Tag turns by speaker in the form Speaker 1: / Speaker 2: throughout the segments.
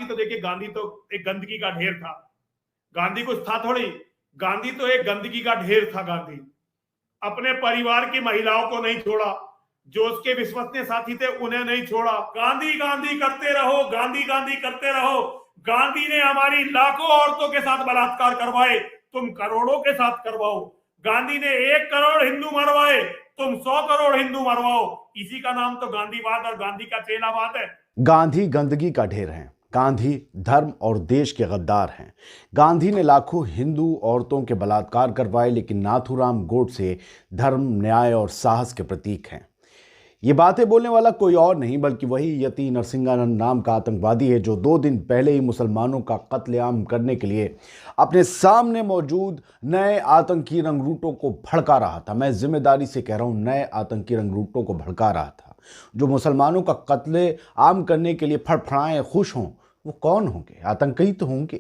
Speaker 1: तो देखिए, गांधी तो एक गंदगी का ढेर था। गांधी कुछ था थोड़ी, गांधी तो एक गंदगी का ढेर था। गांधी अपने परिवार की महिलाओं को नहीं छोड़ा, जो उसके विश्वसनीय साथी थे उन्हें नहीं छोड़ा। गांधी गांधी करते रहो, गांधी गांधी करते रहो। गांधी ने हमारी लाखों औरतों के साथ बलात्कार करवाए, तुम करोड़ों के साथ करवाओ। गांधी ने 1 करोड़ हिंदू मरवाए, तुम 100 करोड़ हिंदू मरवाओ। इसी का नाम तो गांधीवाद और गांधी का चेलावाद है।
Speaker 2: गांधी गंदगी का ढेर हैं। गांधी धर्म और देश के गद्दार हैं। गांधी ने लाखों हिंदू औरतों के बलात्कार करवाए, लेकिन नाथूराम गोडसे धर्म, न्याय और साहस के प्रतीक हैं। ये बातें बोलने वाला कोई और नहीं बल्कि वही यति नरसिंहानंद नाम का आतंकवादी है, जो 2 दिन पहले ही मुसलमानों का कत्लेआम करने के लिए अपने सामने मौजूद नए आतंकी रंगरूटों को भड़का रहा था। मैं जिम्मेदारी से कह रहा हूं, नए आतंकी रंगरूटों को भड़का रहा था, जो मुसलमानों का कत्लेआम करने के लिए फड़फड़ाए खुश हों। वो कौन होंगे? आतंकी तो होंगे।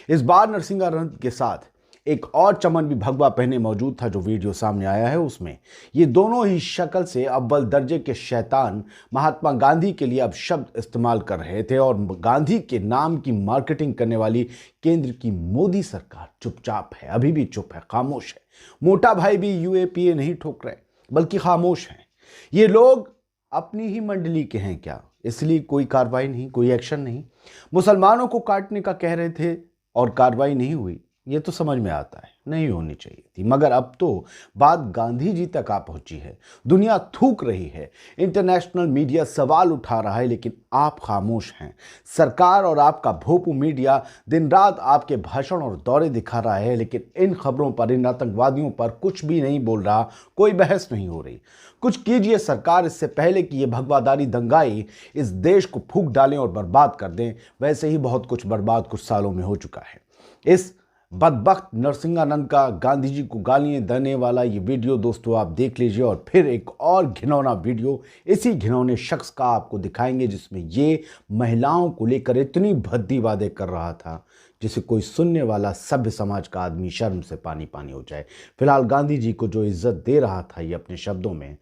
Speaker 2: इस बार नरसिंहानंद के साथ एक और चमन भी भगवा पहने मौजूद था। जो वीडियो सामने आया है उसमें ये दोनों ही शक्ल से अव्वल दर्जे के शैतान महात्मा गांधी के लिए अब शब्द इस्तेमाल कर रहे थे, और गांधी के नाम की मार्केटिंग करने वाली केंद्र की मोदी सरकार चुपचाप है, अभी भी चुप है, खामोश है। मोटा भाई भी यूएपीए नहीं ठोक रहे बल्कि खामोश हैं। ये लोग अपनी ही मंडली के हैं क्या? इसलिए कोई कार्रवाई नहीं, कोई एक्शन नहीं। मुसलमानों को काटने का कह रहे थे और कार्रवाई नहीं हुई, ये तो समझ में आता है, नहीं होनी चाहिए थी। मगर अब तो बात गांधी जी तक आ पहुंची है। दुनिया थूक रही है, इंटरनेशनल मीडिया सवाल उठा रहा है, लेकिन आप खामोश हैं। सरकार और आपका भोपू मीडिया दिन रात आपके भाषण और दौरे दिखा रहा है, लेकिन इन खबरों पर, इन आतंकवादियों पर कुछ भी नहीं बोल रहा, कोई बहस नहीं हो रही। कुछ कीजिए सरकार, इससे पहले कि ये भगवादारी दंगाई इस देश को फूंक डालें और बर्बाद कर दें। वैसे ही बहुत कुछ बर्बाद कुछ सालों में हो चुका है। इस बदबख्त नरसिंहानंद का गांधी जी को गालियां देने वाला ये वीडियो दोस्तों आप देख लीजिए, और फिर एक और घिनौना वीडियो इसी घिनौने शख्स का आपको दिखाएंगे, जिसमें ये महिलाओं को लेकर इतनी भद्दी बातें कर रहा था जिसे कोई सुनने वाला सभ्य समाज का आदमी शर्म से पानी पानी हो जाए। फिलहाल गांधी जी को जो इज्जत दे रहा था ये अपने शब्दों में,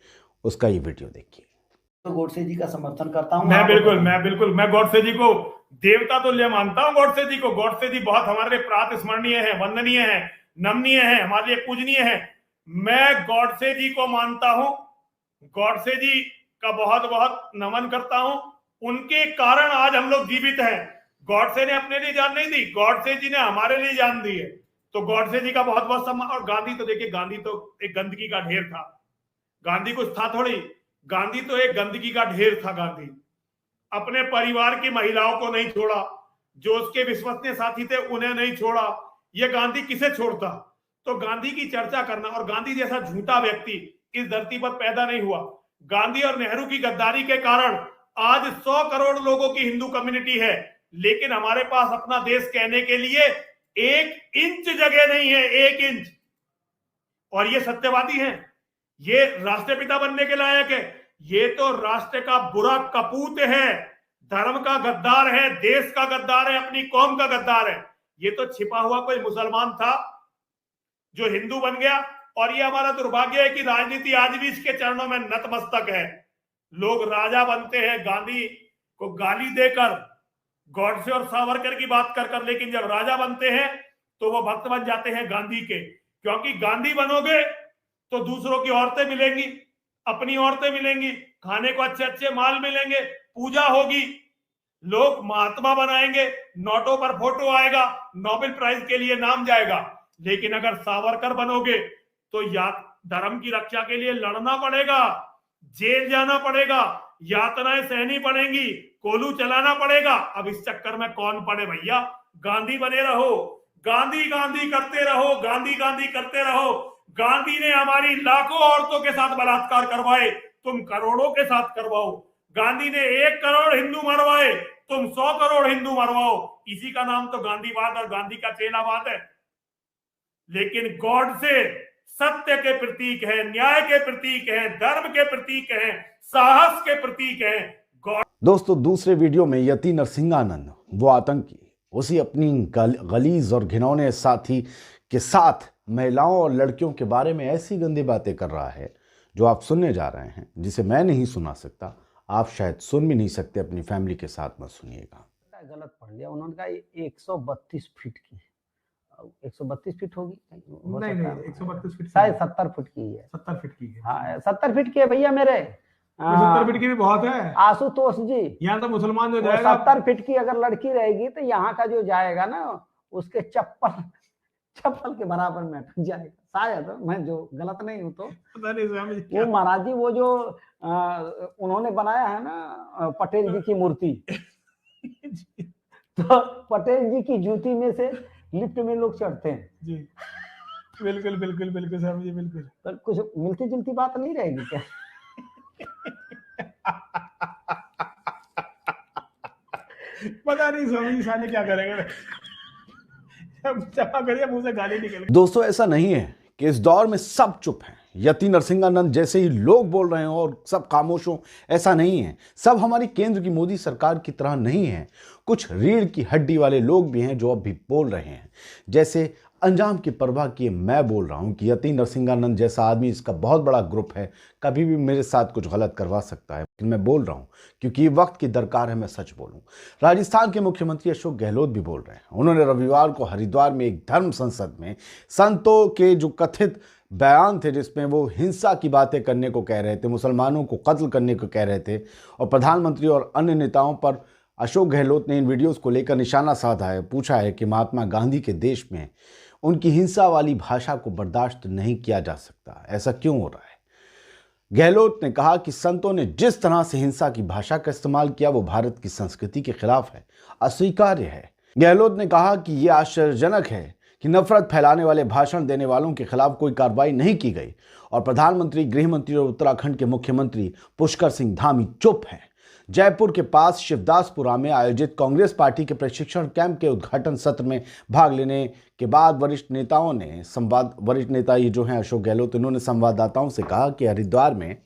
Speaker 2: उसका ये वीडियो देखिए।
Speaker 3: तो गोडसे जी का समर्थन करता हूं।
Speaker 1: मैं बिल्कुल गोडसे जी को देवता तुल्य मानता हूं। गोडसे जी को, गोडसे जी बहुत हमारे लिए प्रात स्मरणीय है, वंदनीय है, नमनीय है, हमारे लिए पूजनीय है। मैं गोडसे जी को मानता हूं, गोडसे जी का बहुत बहुत नमन करता हूं। उनके कारण आज हम लोग जीवित हैं। गोडसे ने अपने लिए जान नहीं दी, गोडसे जी ने हमारे लिए जान दी है। तो गोडसे जी का बहुत बहुत सम्मान। और गांधी तो देखिए, गांधी तो एक गंदगी का ढेर था। गांधी कुछ था थोड़ी, गांधी तो एक गंदगी का ढेर था। गांधी अपने परिवार की महिलाओं को नहीं छोड़ा, जो उसके विश्वसनीय साथी थे उन्हें नहीं छोड़ा। ये गांधी किसे छोड़ता? तो गांधी की चर्चा करना, और गांधी जैसा झूठा व्यक्ति इस धरती पर पैदा नहीं हुआ। गांधी और नेहरू की गद्दारी के कारण आज 100 करोड़ लोगों की हिंदू कम्युनिटी है, लेकिन हमारे पास अपना देश कहने के लिए 1 इंच जगह नहीं है, 1 इंच। और ये सत्यवादी हैं, ये राष्ट्रपिता बनने के लायक है। ये तो राष्ट्र का बुरा कपूत है, धर्म का गद्दार है, देश का गद्दार है, अपनी कौम का गद्दार है। ये तो छिपा हुआ कोई मुसलमान था जो हिंदू बन गया। और ये हमारा दुर्भाग्य है कि राजनीति आज भी इसके चरणों में नतमस्तक है। लोग राजा बनते हैं गांधी को गाली देकर, गॉडसे और सावरकर की बात कर कर, लेकिन जब राजा बनते हैं तो वो भक्त बन जाते हैं गांधी के। क्योंकि गांधी बनोगे तो दूसरों की औरतें मिलेंगी, अपनी औरतें मिलेंगी, खाने को अच्छे अच्छे माल मिलेंगे, पूजा होगी, लोग महात्मा बनाएंगे, नोटों पर फोटो आएगा, नोबेल प्राइज के लिए नाम जाएगा। लेकिन अगर सावरकर बनोगे तो या धर्म की रक्षा के लिए लड़ना पड़ेगा, जेल जाना पड़ेगा, यातनाएं सहनी पड़ेंगी, कोलू चलाना पड़ेगा। अब इस चक्कर में कौन पड़े भैया? गांधी बने रहो, गांधी गांधी करते रहो, गांधी गांधी करते रहो। गांधी ने हमारी लाखों औरतों के साथ बलात्कार करवाए, तुम करोड़ों के साथ करवाओ। गांधी ने 1 करोड़ हिंदू मरवाए, तुम 100 करोड़ हिंदू मरवाओ। इसी का नाम तो गांधीवाद और गांधी का चेलावाद है। लेकिन गोडसे सत्य के प्रतीक है, न्याय के प्रतीक है, धर्म के प्रतीक है, साहस के प्रतीक है।
Speaker 2: दोस्तों, दूसरे वीडियो में यति नरसिंहानंद, वो आतंकी, उसी अपनी गलीज और घिनौने साथी के साथ महिलाओं और लड़कियों के बारे में ऐसी गंदी बातें कर रहा है जो आप सुनने जा रहे हैं, जिसे मैं नहीं सुना सकता, आप शायद सुन भी नहीं सकते, अपनी फैमिली के साथ मत सुनिएगा।
Speaker 4: गलत पढ़ लिया, उन्होंने कहा 132 फीट की है। 132 फीट होगी?
Speaker 5: नहीं नहीं 132 फीट
Speaker 4: शायद 70 फीट की है।
Speaker 5: 70 फीट की है।
Speaker 4: हाँ 70 फीट की है भैया मेरे।
Speaker 5: 70 फीट की भी बहुत है
Speaker 4: आशुतोष जी।
Speaker 5: यहाँ तो मुसलमान जो जाएगा
Speaker 4: 70 फीट की अगर लड़की रहेगी तो यहाँ का जो जाएगा ना उसके चप्पल के बराबर में अटक जाएगा शायद। मैं जो गलत नहीं हूँ तो
Speaker 5: पता नहीं स्वामी जी
Speaker 4: वो महाराज जी वो जो उन्होंने बनाया है ना पटेल जी की मूर्ति तो पटेल जी की जूती में से लिफ्ट में लोग चढ़ते हैं
Speaker 5: जी। बिल्कुल बिल्कुल बिल्कुल स्वामी जी बिल्कुल।
Speaker 4: तो कुछ मिलती जुलती बात नहीं रहेगी क्या?
Speaker 5: पता नहीं स्वामी जी साले क्या करेंगे। जमा करिए मुंह से गाली निकल।
Speaker 2: दोस्तों ऐसा नहीं है कि इस दौर में सब चुप हैं, यति नरसिंहानंद जैसे ही लोग बोल रहे हो और सब खामोश हो, ऐसा नहीं है। सब हमारी केंद्र की मोदी सरकार की तरह नहीं है। कुछ रीढ़ की हड्डी वाले लोग भी हैं जो अब भी बोल रहे हैं। जैसे अंजाम की परवाह किए मैं बोल रहा हूं कि यति नरसिंहानंद जैसा आदमी, इसका बहुत बड़ा ग्रुप है, कभी भी मेरे साथ कुछ गलत करवा सकता है। लेकिन मैं बोल रहा हूं क्योंकि वक्त की दरकार है, मैं सच बोलूं। राजस्थान के मुख्यमंत्री अशोक गहलोत भी बोल रहे हैं। उन्होंने रविवार को हरिद्वार में एक धर्म संसद में संतों के जो कथित बयान थे जिसमें वो हिंसा की बातें करने को कह रहे थे, मुसलमानों को कत्ल करने को कह रहे थे, और प्रधानमंत्री और अन्य नेताओं पर अशोक गहलोत ने इन वीडियोस को लेकर निशाना साधा है। पूछा है कि महात्मा गांधी के देश में उनकी हिंसा वाली भाषा को बर्दाश्त नहीं किया जा सकता, ऐसा क्यों हो रहा है? गहलोत ने कहा कि संतों ने जिस तरह से हिंसा की भाषा का इस्तेमाल किया वो भारत की संस्कृति के खिलाफ है, अस्वीकार्य है। गहलोत ने कहा कि यह आश्चर्यजनक है कि नफरत फैलाने वाले भाषण देने वालों के खिलाफ कोई कार्रवाई नहीं की गई और प्रधानमंत्री, गृह मंत्री और उत्तराखंड के मुख्यमंत्री पुष्कर सिंह धामी चुप हैं। जयपुर के पास शिवदासपुरा में आयोजित कांग्रेस पार्टी के प्रशिक्षण कैंप के उद्घाटन सत्र में भाग लेने के बाद वरिष्ठ नेता ये जो हैं अशोक गहलोत, इन्होंने संवाददाताओं से कहा कि हरिद्वार में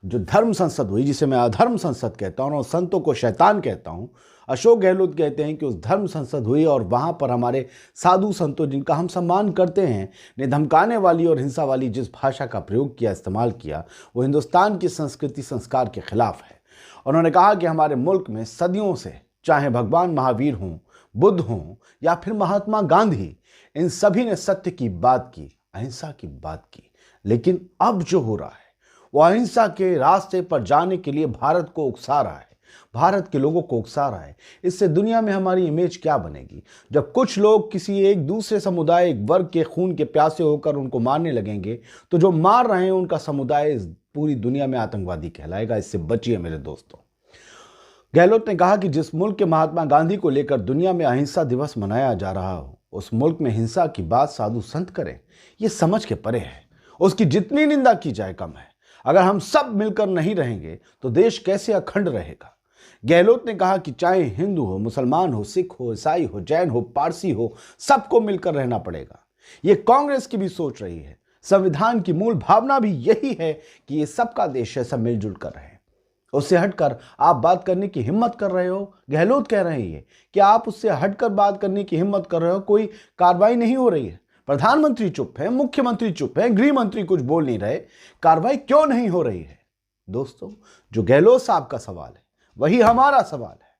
Speaker 2: जो धर्म संसद हुई, जिसे मैं अधर्म संसद कहता हूँ और संतों को शैतान कहता हूँ, अशोक गहलोत कहते हैं कि उस धर्म संसद हुई और वहाँ पर हमारे साधु संतों जिनका हम सम्मान करते हैं ने धमकाने वाली और हिंसा वाली जिस भाषा का प्रयोग किया, इस्तेमाल किया, वो हिंदुस्तान की संस्कृति संस्कार के खिलाफ है। उन्होंने कहा कि हमारे मुल्क में सदियों से चाहे भगवान महावीर हों, बुद्ध हों या फिर महात्मा गांधी, इन सभी ने सत्य की बात की, अहिंसा की बात की। लेकिन अब जो हो रहा है वो अहिंसा के रास्ते पर जाने के लिए भारत को उकसा रहा है, भारत के लोगों को उकसा रहा है। इससे दुनिया में हमारी इमेज क्या बनेगी? जब कुछ लोग किसी एक दूसरे समुदाय, एक वर्ग के खून के प्यासे होकर उनको मारने लगेंगे तो जो मार रहे हैं उनका समुदाय पूरी दुनिया में आतंकवादी कहलाएगा। इससे बचिए मेरे दोस्तों। गहलोत ने कहा कि जिस मुल्क के महात्मा गांधी को लेकर दुनिया में अहिंसा दिवस मनाया जा रहा हो, उस मुल्क में हिंसा की बात साधु संत करें, ये समझ के परे है। उसकी जितनी निंदा की जाए कम है। अगर हम सब मिलकर नहीं रहेंगे तो देश कैसे अखंड रहेगा? गहलोत ने कहा कि चाहे हिंदू हो, मुसलमान हो, सिख हो, ईसाई हो, जैन हो, पारसी हो, सबको मिलकर रहना पड़ेगा। ये कांग्रेस की भी सोच रही है। संविधान की मूल भावना भी यही है कि ये सबका देश है, सब मिलजुल कर रहे। उससे हटकर आप बात करने की हिम्मत कर रहे हो, गहलोत कह रहे हैं कि आप उससे हटकर बात करने की हिम्मत कर रहे हो, कोई कार्रवाई नहीं हो रही है। प्रधानमंत्री चुप है, मुख्यमंत्री चुप है, गृह मंत्री कुछ बोल नहीं रहे, कार्रवाई क्यों नहीं हो रही है? दोस्तों, जो गहलोत साहब का सवाल है वही हमारा सवाल है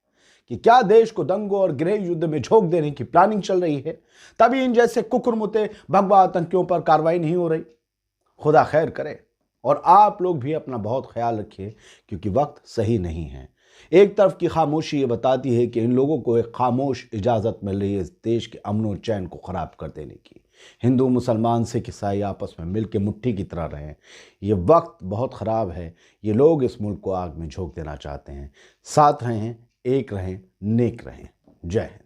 Speaker 2: कि क्या देश को दंगों और गृह युद्ध में झोंक देने की प्लानिंग चल रही है, तभी इन जैसे कुकुरमुते भगवा आतंकियों पर कार्रवाई नहीं हो रही? खुदा खैर करे। और आप लोग भी अपना बहुत ख्याल रखिए क्योंकि वक्त सही नहीं है। एक तरफ की खामोशी ये बताती है कि इन लोगों को एक खामोश इजाज़त मिल रही है इस देश के अमन और चैन को ख़राब कर देने की। हिंदू, मुसलमान, सिख, ईसाई आपस में मिल के मुट्ठी की तरह रहें। ये वक्त बहुत ख़राब है। ये लोग इस मुल्क को आग में झोंक देना चाहते हैं। साथ रहें, एक रहें, नेक रहें। जय हिंद।